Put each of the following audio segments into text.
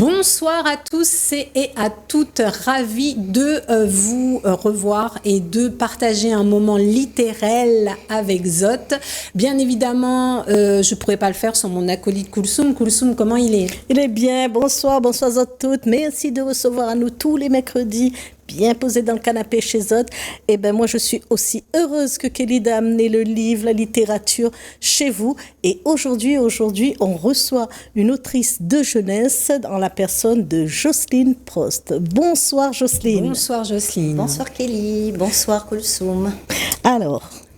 Bonsoir à tous et à toutes, ravis de vous revoir et de partager un moment littéral avec Zot. Bien évidemment, je ne pourrais pas le faire sans mon acolyte Koulsoum. Koulsoum, comment il est? Il est bien, bonsoir Zot toutes. Merci de recevoir à nous tous les mercredis, bien posé dans le canapé chez Zot. Et ben moi je suis aussi heureuse que Kelly d'amener amené le livre, la littérature chez vous. Et aujourd'hui, on reçoit une autrice de jeunesse dans la personne de Jocelyne Prost. Bonsoir Jocelyne. Bonsoir Jocelyne. Bonsoir Kelly, bonsoir Koulsoum.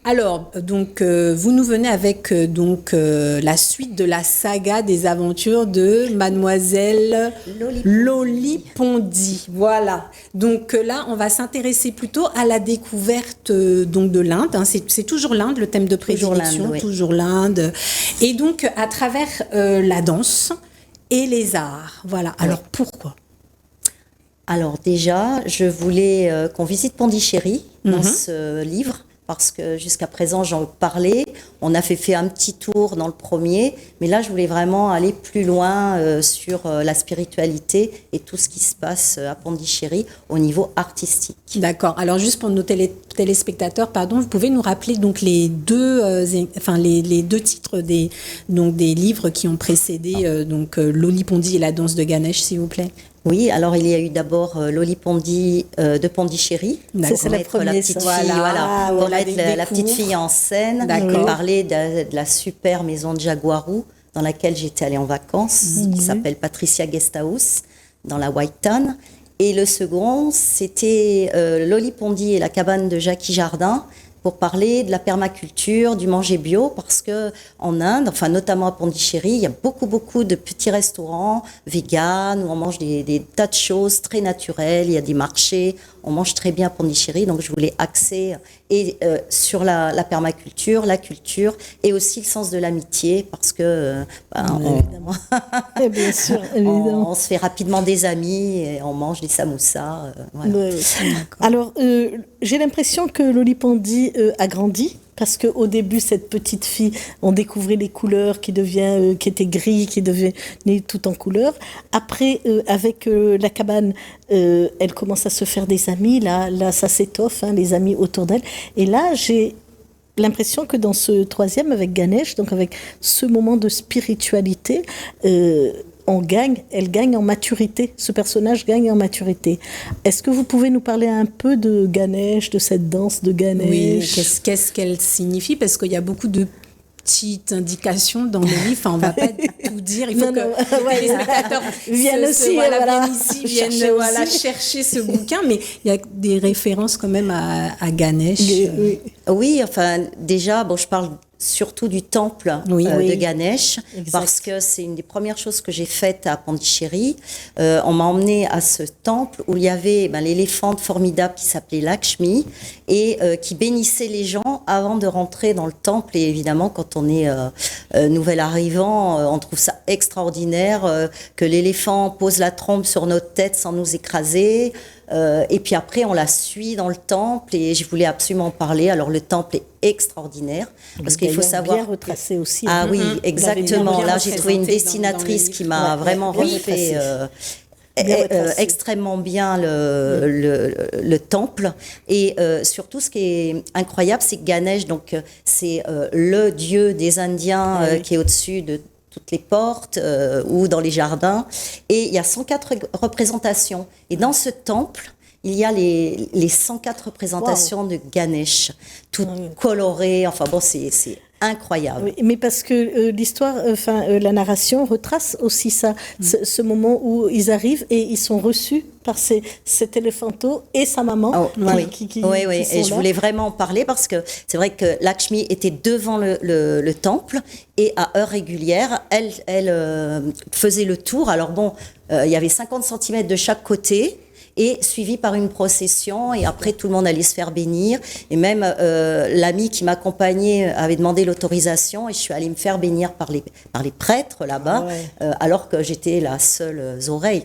Alors, donc, vous nous venez avec la suite de la saga des aventures de Mademoiselle Loli-Pondy. Voilà. Donc là, on va s'intéresser plutôt à la découverte de l'Inde. Hein. C'est toujours l'Inde, le thème de prédilection, toujours l'Inde. Et donc, à travers la danse et les arts. Voilà. Alors, pourquoi ? Alors déjà, je voulais qu'on visite Pondichéry dans ce livre. Parce que jusqu'à présent, j'en parlais. On a fait un petit tour dans le premier. Mais là, je voulais vraiment aller plus loin sur la spiritualité et tout ce qui se passe à Pondichéry au niveau artistique. D'accord. Alors, juste pour nos téléspectateurs, vous pouvez nous rappeler donc les deux titres des livres qui ont précédé Loli-Pondy et la danse de Ganesh, s'il vous plaît. Oui, alors il y a eu d'abord Loli-Pondy de Pondichéry. C'est la première. La petite fille en scène. Et parler de la super maison de Jaguarou dans laquelle j'étais allée en vacances, qui s'appelle Patricia Guesthouse, dans la White Town. Et le second, c'était Loli-Pondy et la cabane de Jackie Jardin, pour parler de la permaculture, du manger bio, parce que en Inde, enfin notamment à Pondichéry, il y a beaucoup de petits restaurants véganes où on mange des tas de choses très naturelles. Il y a des marchés, on mange très bien à Pondichéry. Donc je voulais axer sur la permaculture, la culture et aussi le sens de l'amitié, parce que bien sûr, évidemment. On se fait rapidement des amis et on mange des samoussas. Voilà. Alors j'ai l'impression que Loli-Pondy a grandi, parce qu'au début, cette petite fille, on découvrait les couleurs qui étaient gris, qui devenaient tout en couleur. Après, avec la cabane, elle commence à se faire des amis. Là ça s'étoffe, les amis autour d'elle. Et là, j'ai l'impression que dans ce troisième, avec Ganesh, donc avec ce moment de spiritualité, elle gagne en maturité. Ce personnage gagne en maturité. Est-ce que vous pouvez nous parler un peu de Ganesh, de cette danse de Ganesh? Oui, qu'est-ce qu'elle signifie? Parce qu'il y a beaucoup de petites indications dans le livre. Enfin, on ne va pas tout dire. Il faut que les spectateurs viennent chercher ce bouquin. Mais il y a des références quand même à Ganesh. Oui, enfin, déjà, je parle surtout du temple de Ganesh, parce que c'est une des premières choses que j'ai faites à Pondichéry. On m'a emmenée à ce temple où il y avait l'éléphante formidable qui s'appelait Lakshmi et qui bénissait les gens avant de rentrer dans le temple. Et évidemment, quand on est nouvel arrivant, on trouve ça extraordinaire que l'éléphant pose la trompe sur notre tête sans nous écraser. Et puis après, on la suit dans le temple et je voulais absolument en parler. Alors, le temple est extraordinaire parce qu'il faut savoir. Bien retracé aussi. Ah oui, exactement. Là, j'ai trouvé une dessinatrice qui m'a vraiment refait extrêmement bien le temple. Et surtout, ce qui est incroyable, c'est que Ganesh, donc, c'est le dieu des Indiens qui est au-dessus de toutes les portes ou dans les jardins. Et il y a 104 représentations. Et dans ce temple, il y a les 104 représentations de Ganesh, toutes colorées. Enfin bon, c'est incroyable. Oui, mais parce que l'histoire, la narration retrace aussi ça, ce moment où ils arrivent et ils sont reçus par cet éléphanto et sa maman. Qui et je voulais vraiment en parler parce que c'est vrai que Lakshmi était devant le temple et à heure régulière, elle faisait le tour. Alors il y avait 50 cm de chaque côté. Et suivi par une procession, et après tout le monde allait se faire bénir, et même l'ami qui m'accompagnait avait demandé l'autorisation, et je suis allée me faire bénir par les prêtres là-bas, alors que j'étais la seule oreille.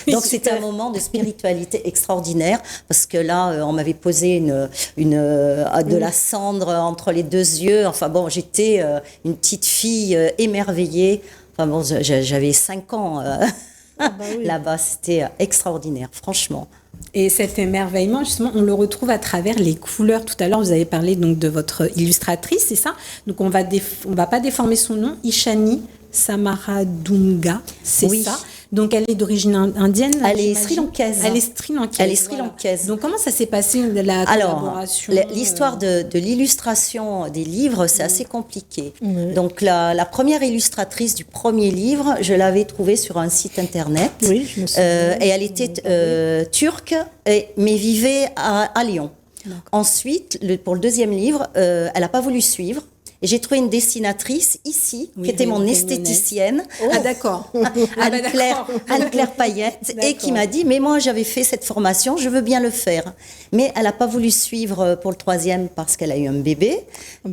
Donc c'était un moment de spiritualité extraordinaire, parce que là on m'avait posé de la cendre entre les deux yeux, enfin bon, j'étais une petite fille émerveillée. Enfin bon, j'avais 5 ans là-bas. C'était extraordinaire, franchement. Et cet émerveillement, justement, on le retrouve à travers les couleurs. Tout à l'heure, vous avez parlé donc de votre illustratrice, c'est ça? Donc on va pas déformer son nom, Ishani Samaradunga, c'est ça. Donc elle est d'origine indienne. Elle est sri-lankaise. Elle est sri-lankaise. Elle est sri-lankaise. Donc comment ça s'est passé la collaboration? L'histoire de l'illustration des livres, c'est assez compliqué. Donc la première illustratrice du premier livre, je l'avais trouvée sur un site internet. Oui, je me souviens. Et elle était turque, mais vivait à Lyon. Ensuite, pour le deuxième livre, elle n'a pas voulu suivre. Et j'ai trouvé une dessinatrice ici, qui était mon esthéticienne. Ah d'accord. Anne-Claire Payette, et qui m'a dit, mais moi j'avais fait cette formation, je veux bien le faire. Mais elle n'a pas voulu suivre pour le troisième parce qu'elle a eu un bébé.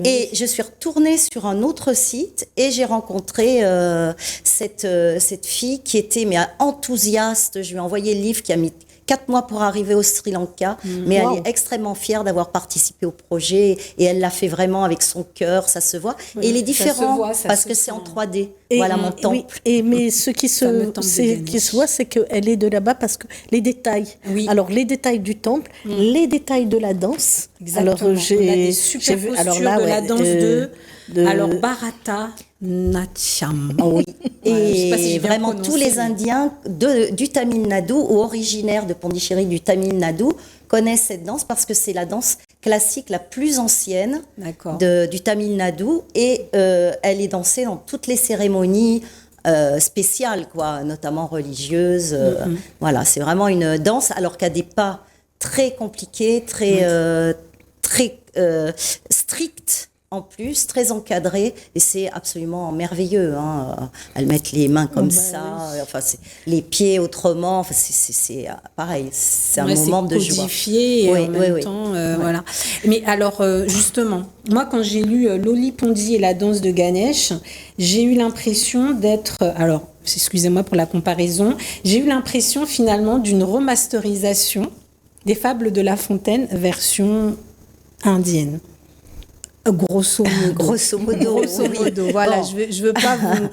Et je suis retournée sur un autre site et j'ai rencontré cette fille qui était enthousiaste. Je lui ai envoyé le livre qui a mis 4 mois pour arriver au Sri Lanka, mais elle est extrêmement fière d'avoir participé au projet et elle l'a fait vraiment avec son cœur, ça se voit. Et il est différent parce que c'est en 3D. Voilà mon temple. Mais ce qui se voit, c'est qu'elle est de là-bas parce que les détails. Oui. Alors les détails du temple, les détails de la danse. Exactement. Alors on a des super postures de la danse alors Bharata Natyam. Oui. Et vraiment tous les Indiens du Tamil Nadu ou originaires de Pondichéry du Tamil Nadu connaissent cette danse parce que c'est la danse classique la plus ancienne du Tamil Nadu et elle est dansée dans toutes les cérémonies spéciales, notamment religieuses. Voilà, c'est vraiment une danse alors qu'elle a des pas très compliqués, très stricts. En plus, très encadré, et c'est absolument merveilleux. Elles mettent les mains comme ça, les pieds autrement. Enfin, c'est pareil, c'est un moment de joie. Codifié et en même temps, voilà. Mais alors, justement, moi, quand j'ai lu Loli Pondi et la danse de Ganesh, j'ai eu l'impression d'être... Alors, excusez-moi pour la comparaison, j'ai eu l'impression finalement d'une remasterisation des Fables de La Fontaine version indienne. Grosso modo. Voilà, je veux pas vous...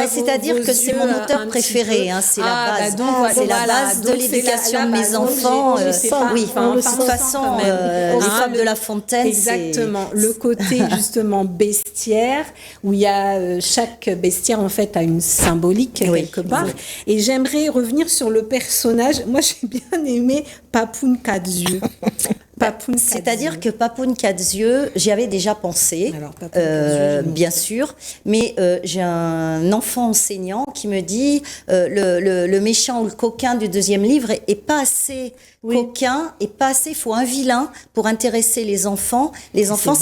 c'est-à-dire que c'est mon auteur préféré, c'est la base. C'est la base de l'éducation de mes enfants. De toute façon, les Fables de La Fontaine, exactement. Le côté, justement, bestiaire, où il y a chaque bestiaire, en fait, a une symbolique, quelque part. Et j'aimerais revenir sur le personnage. Moi, j'ai bien aimé Papoun Kadzieu. C'est-à-dire que Papoun Kadzieu, j'y avais déjà pensé, bien sûr, mais j'ai un enfant enseignant qui me dit le méchant ou le coquin du deuxième livre est pas assez coquin et pas assez, il faut un vilain pour intéresser les enfants. Les enfants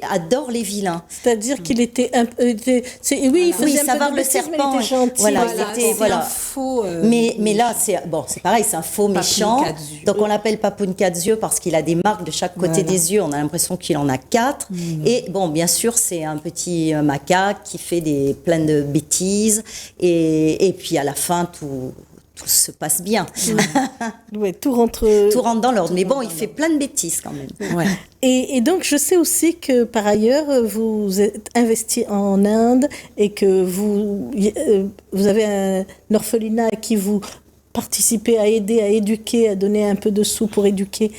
adorent les vilains. C'est-à-dire qu'il était il faisait Savard le serpent. Il était gentil. Un faux. Mais là, c'est pareil, c'est un faux méchant. Donc on l'appelle Papoun Kadzieu parce qu'il a des marques de chaque côté des yeux. On a l'impression qu'il en a 4. Et bon, bien sûr, c'est un petit macaque qui fait plein de bêtises. Et puis à la fin, tout se passe bien. Tout rentre dans l'ordre. Mais bon, il fait plein de bêtises quand même. Ouais. Et donc, je sais aussi que par ailleurs, vous êtes investi en Inde et que vous avez un orphelinat qui vous participez à aider, à éduquer, à donner un peu de sous pour éduquer.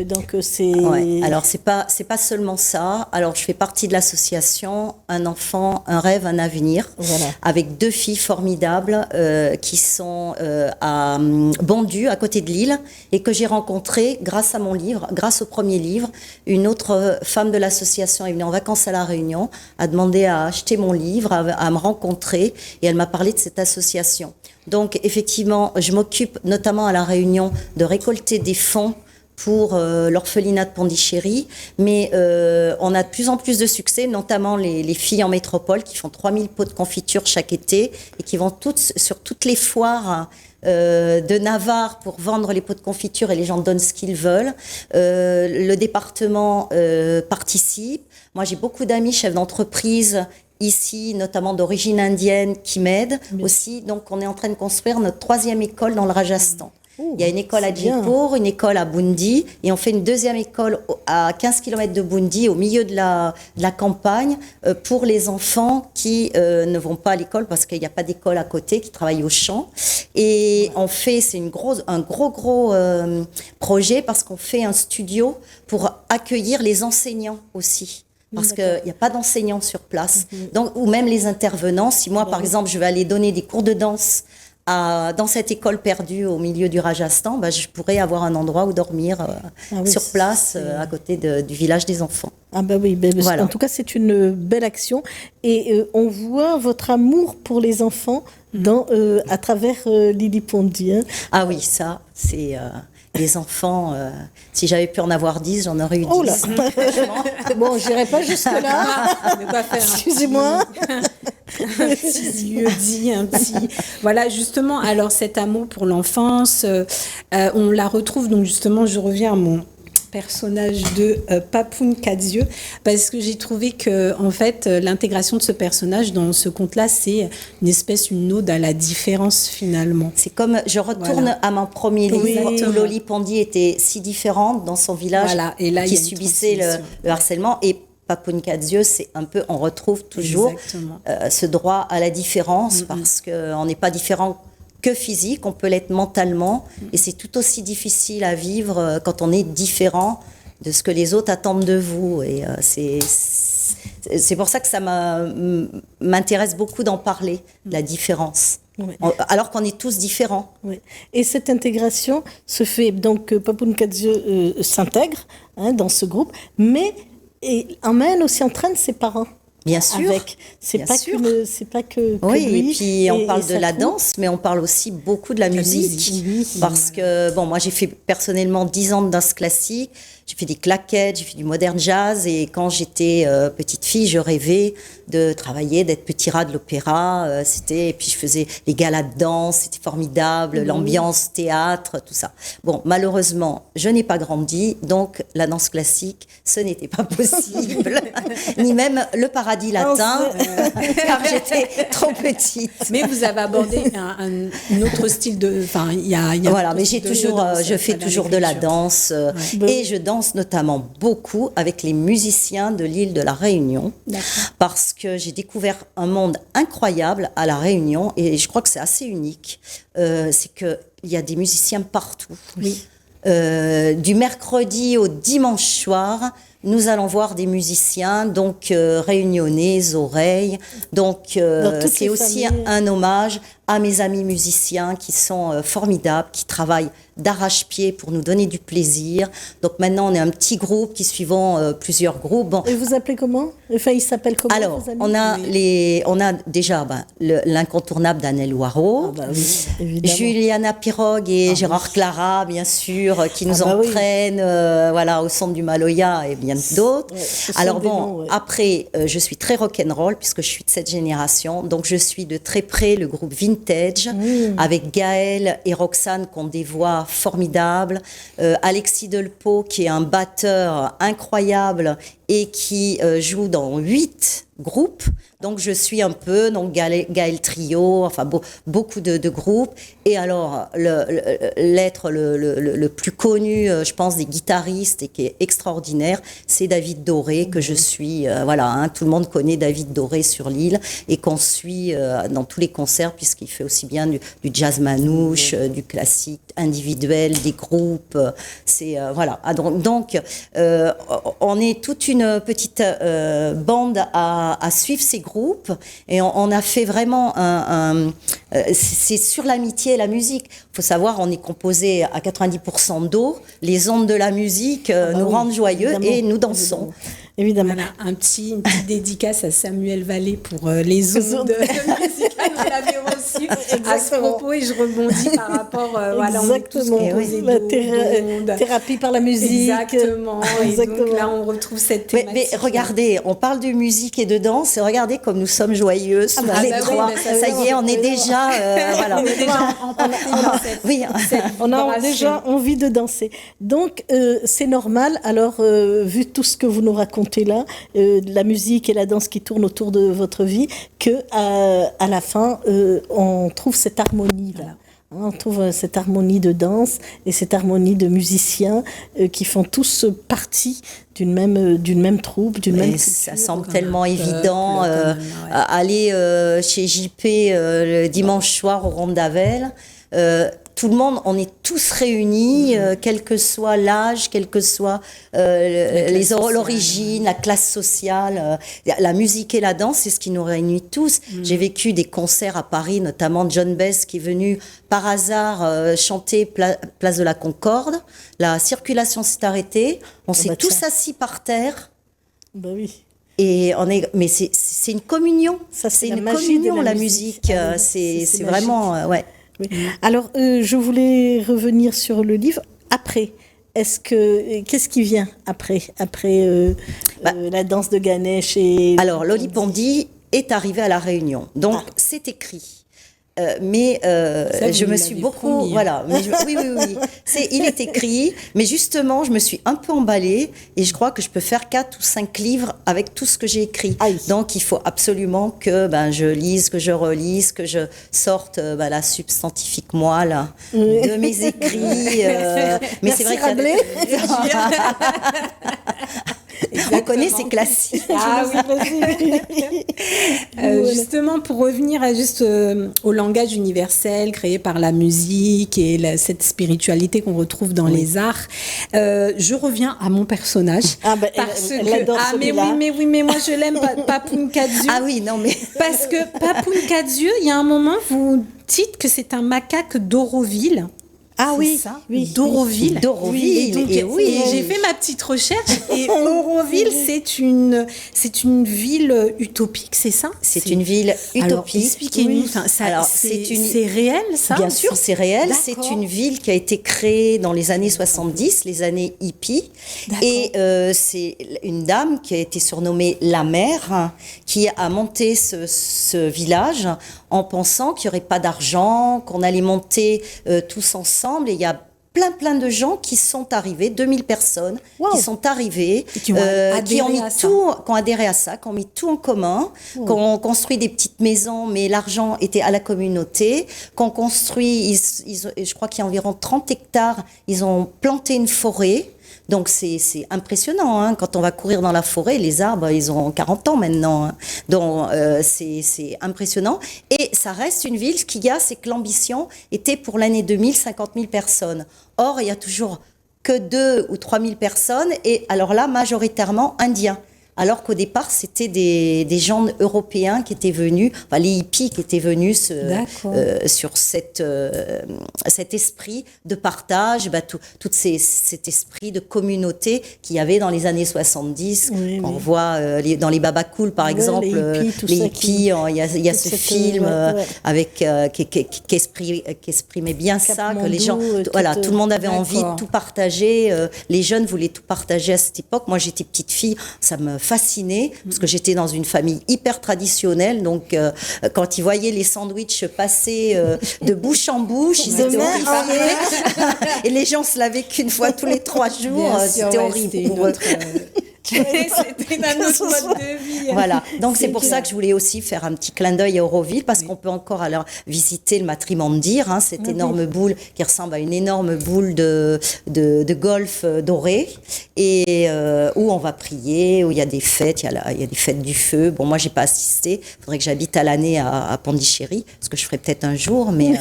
Donc c'est. Ouais. Alors c'est pas seulement ça. Alors je fais partie de l'association Un enfant, un rêve, un avenir, avec 2 filles formidables qui sont à Bondu, à côté de Lille, et que j'ai rencontrées grâce à mon livre, grâce au premier livre. Une autre femme de l'association est venue en vacances à La Réunion, a demandé à acheter mon livre, à me rencontrer, et elle m'a parlé de cette association. Donc effectivement, je m'occupe notamment à La Réunion de récolter des fonds pour l'orphelinat de Pondichéry, mais on a de plus en plus de succès, notamment les filles en métropole qui font 3000 pots de confiture chaque été et qui vont sur toutes les foires de Navarre pour vendre les pots de confiture et les gens donnent ce qu'ils veulent. Le département participe. Moi, j'ai beaucoup d'amis chefs d'entreprise ici, notamment d'origine indienne, qui m'aident aussi. Donc, on est en train de construire notre 3e école dans le Rajasthan. Il y a une école à Jaipur, une école à Bundi, et on fait une deuxième école à 15 km de Bundi, au milieu de la campagne, pour les enfants qui ne vont pas à l'école parce qu'il n'y a pas d'école à côté, qui travaillent au champ. Et on fait, c'est un gros projet parce qu'on fait un studio pour accueillir les enseignants aussi. Parce qu'il n'y a pas d'enseignants sur place. Donc, ou même les intervenants. Si moi, par exemple, je vais aller donner des cours de danse dans cette école perdue au milieu du Rajasthan, je pourrais avoir un endroit où dormir sur place, à côté du village des enfants. Ah bah oui, voilà. En tout cas, c'est une belle action. Et on voit votre amour pour les enfants à travers Lily Pondy. Hein. Ah oui, ça, c'est... les enfants, si j'avais pu en avoir 10, j'en aurais eu 10. Oh là. Bon, j'irai pas jusque-là. Excusez-moi. Un petit lieu dit, un petit... Voilà, justement, alors cet amour pour l'enfance, on la retrouve, donc justement, je reviens à mon personnage de Papoun Kadzio, parce que j'ai trouvé que en fait l'intégration de ce personnage dans ce conte-là, c'est une ode à la différence finalement. C'est comme je retourne à mon premier livre où Loli Pondy était si différente dans son village, et là, qui subissait le harcèlement, et Papoun Kadzio, c'est un peu, on retrouve toujours ce droit à la différence, parce qu'on n'est pas différent que physique, on peut l'être mentalement, et c'est tout aussi difficile à vivre quand on est différent de ce que les autres attendent de vous. Et c'est pour ça que ça m'intéresse beaucoup d'en parler, la différence. Oui. Alors qu'on est tous différents. Oui. Et cette intégration se fait, donc Papoun Kadzio s'intègre dans ce groupe, mais aussi entraîne ses parents. Bien sûr. C'est pas que oui, lui. Et puis on parle de la danse, mais on parle aussi beaucoup de la musique. Parce que, moi j'ai fait personnellement 10 ans de danse classique, j'ai fait des claquettes, j'ai fait du modern jazz, et quand j'étais petite fille, je rêvais de travailler, d'être petit rat de l'opéra, et puis je faisais les galas de danse, c'était formidable, l'ambiance, théâtre, tout ça. Bon, malheureusement, je n'ai pas grandi, donc la danse classique, ce n'était pas possible, ni même le paradis latin, car j'étais trop petite. Mais vous avez abordé un autre style de... Enfin, il y a voilà, mais je fais toujours de la danse, et je danse notamment beaucoup avec les musiciens de l'île de la Réunion, parce que j'ai découvert un monde incroyable à la Réunion, et je crois que c'est assez unique, c'est qu'il y a des musiciens partout. Oui. Du mercredi au dimanche soir, nous allons voir des musiciens, donc réunionnais, oreilles. Donc c'est aussi un hommage à mes amis musiciens qui sont formidables, qui travaillent d'arrache-pied pour nous donner du plaisir. Donc maintenant, on est un petit groupe qui suivons plusieurs groupes. Bon. Et vous appelez comment ? Enfin, ils s'appellent comment ? Alors, on a déjà l'incontournable Daniel Waro, Juliana Pirogue et Gérard Clara, bien sûr, qui nous entraînent au centre du Maloya et bien d'autres. Alors après, je suis très rock'n'roll puisque je suis de cette génération, donc je suis de très près le groupe Vintage avec Gaël et Roxane qui ont des voix formidables, Alexis Delpo qui est un batteur incroyable et qui joue dans 8 groupes. Donc je suis un peu Gaël Trio, enfin beaucoup de groupes. Et alors l'être le plus connu, je pense, des guitaristes et qui est extraordinaire, c'est David Doré, que je suis. Tout le monde connaît David Doré sur l'île et qu'on suit dans tous les concerts puisqu'il fait aussi bien du jazz manouche, du classique individuel, des groupes. Donc on est toute une petite bande à suivre ces groupes, et on a fait vraiment c'est sur l'amitié et la musique. Il faut savoir, on est composé à 90% d'eau. Les ondes de la musique nous rendent joyeux et nous dansons. Évidemment. Voilà, une petite dédicace à Samuel Vallée pour les ondes musicales qu'il avait reçues à ce propos, et je rebondis par rapport on est tous composés d'ondes. Thérapie par la musique. Exactement. Et donc là, on retrouve cette thématique. Mais regardez, on parle de musique et de danse, et regardez comme nous sommes joyeux les trois. Ça y est, on est déjà... on est déjà on a déjà envie de danser. Donc, c'est normal, alors, vu tout ce que vous nous racontez là, la musique et la danse qui tournent autour de votre vie, que à la fin, on trouve cette harmonie-là. On trouve cette harmonie de danse et cette harmonie de musiciens qui font tous partie d'une même troupe, d'une même culture. Ça semble tellement évident. Aller chez JP le dimanche soir au Rondavel, tout le monde, on est tous réunis, quel que soit l'âge, quel que soit l'origine, la classe sociale, la musique et la danse, c'est ce qui nous réunit tous. J'ai vécu des concerts à Paris, notamment John Bess qui est venu par hasard chanter Place de la Concorde. La circulation s'est arrêtée, on s'est tous assis par terre. Bah oui. Et mais c'est une communion. Ça, c'est une communion, la musique. C'est vraiment, ouais. Oui. Alors, je voulais revenir sur le livre. Après, qu'est-ce qui vient après la danse de Ganesh Alors, Lollipondi est arrivé à La Réunion. Donc, c'est écrit. Mais je me suis beaucoup... promis, voilà, mais oui. Il est écrit, mais justement, je me suis un peu emballée et je crois que je peux faire 4 ou 5 livres avec tout ce que j'ai écrit. Aïe. Donc, il faut absolument que je lise, que je relise, que je sorte la substantifique moelle de mes écrits. Mais c'est vrai Rabelais. On connaît ces classiques. Ah oui, justement, pour revenir au langage universel créé par la musique et cette spiritualité qu'on retrouve dans les arts, je reviens à mon personnage. Mais moi je l'aime, Papoun Kadziu. Ah oui, non mais... Parce que Papoun Kadziu, il y a un moment, vous dites que c'est un macaque d'Auroville. Ah oui, ça, oui, d'Auroville. D'Auroville. Et j'ai fait ma petite recherche et Auroville, c'est une ville utopique, c'est ça? C'est une ville utopique. Alors, expliquez-nous. C'est réel, ça? Bien sûr, c'est réel. C'est une ville qui a été créée dans les années 70, les années hippies. Et c'est une dame qui a été surnommée la mère, qui a monté ce village en pensant qu'il n'y aurait pas d'argent, qu'on allait monter tous ensemble. Et il y a plein de gens qui sont arrivés, 2000 personnes qui sont arrivées, qui ont adhéré à ça, qui ont mis tout en commun, qui ont construit des petites maisons, mais l'argent était à la communauté, qu'on construit, je crois qu'il y a environ 30 hectares, ils ont planté une forêt. Donc c'est impressionnant, hein. Quand on va courir dans la forêt, les arbres, ils ont 40 ans maintenant, hein. Donc c'est impressionnant. Et ça reste une ville, ce qu'il y a, c'est que l'ambition était pour l'année 2000, 50 000 personnes. Or, il y a toujours que 2 ou 3 000 personnes, et alors là, majoritairement indiens. Alors qu'au départ, c'était des gens européens qui étaient venus, enfin les hippies qui étaient venus sur cet esprit de partage, tout cet esprit de communauté qu'il y avait dans les années 70. On voit dans les Babacool, par exemple, les hippies, il y a ce film avec qui exprimait bien ça, que les gens, tout le monde avait envie de tout partager. Les jeunes voulaient tout partager à cette époque. Moi, j'étais petite fille, ça me fascinée parce que j'étais dans une famille hyper traditionnelle, donc quand ils voyaient les sandwichs passer de bouche en bouche, ils étaient horrifiés. Et les gens se lavaient qu'une fois tous les 3 jours, c'était horrible pour eux. C'était un autre mode de vie. Voilà, donc c'est pour ça que je voulais aussi faire un petit clin d'œil à Auroville, parce qu'on peut encore alors visiter le Matrimandir, hein, cette énorme boule qui ressemble à une énorme boule de golf dorée, et où on va prier, où il y a des fêtes, il y a des fêtes du feu. Bon, moi j'ai pas assisté, il faudrait que j'habite à l'année à Pondichéry, ce que je ferai peut-être un jour, mais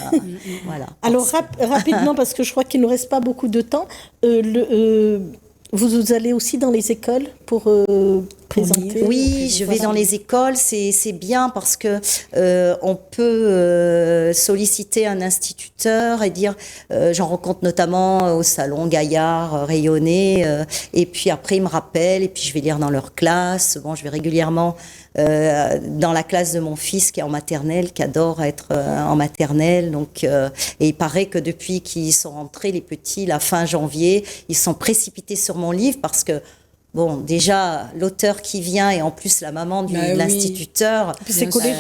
voilà. Alors rapidement, parce que je crois qu'il ne nous reste pas beaucoup de temps, vous allez aussi dans les écoles pour présenter? Oui, je vais dans les écoles. C'est bien parce que on peut solliciter un instituteur et dire, j'en rencontre notamment au salon Gaillard, Rayonné, et puis après ils me rappellent et puis je vais lire dans leur classe. Bon, je vais régulièrement dans la classe de mon fils qui est en maternelle, qui adore être en maternelle. Donc, et il paraît que depuis qu'ils sont rentrés, les petits, la fin janvier, ils sont précipités sur mon livre parce que, bon, déjà, l'auteur qui vient et en plus la maman de l'instituteur. C'est coloré.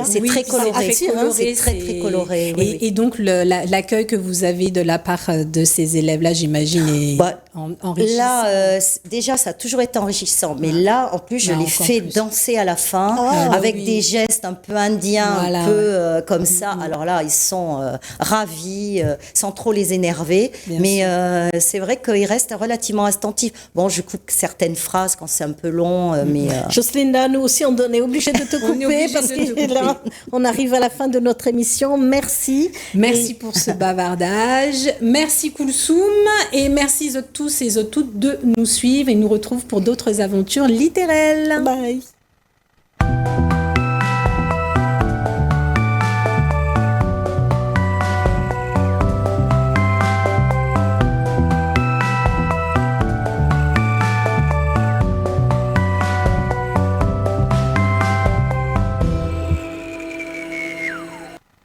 C'est très coloré. C'est très coloré. Et donc, l'accueil que vous avez de la part de ces élèves-là, j'imagine. enrichissant. Là, déjà, ça a toujours été enrichissant. Mais là, en plus, je les fais danser à la fin avec des gestes un peu indiens, un peu comme ça. Alors là, ils sont ravis, sans trop les énerver. Mais c'est vrai qu'ils restent relativement attentifs. Bon, je coupe certaines phrases quand c'est un peu long. Mais Jocelyne, là, nous aussi, on est obligé de te couper parce que là, on arrive à la fin de notre émission. Merci. Merci pour ce bavardage. Merci Koulsoum. Et merci à tous et à toutes de nous suivre et nous retrouver pour d'autres aventures littéraires. Bye.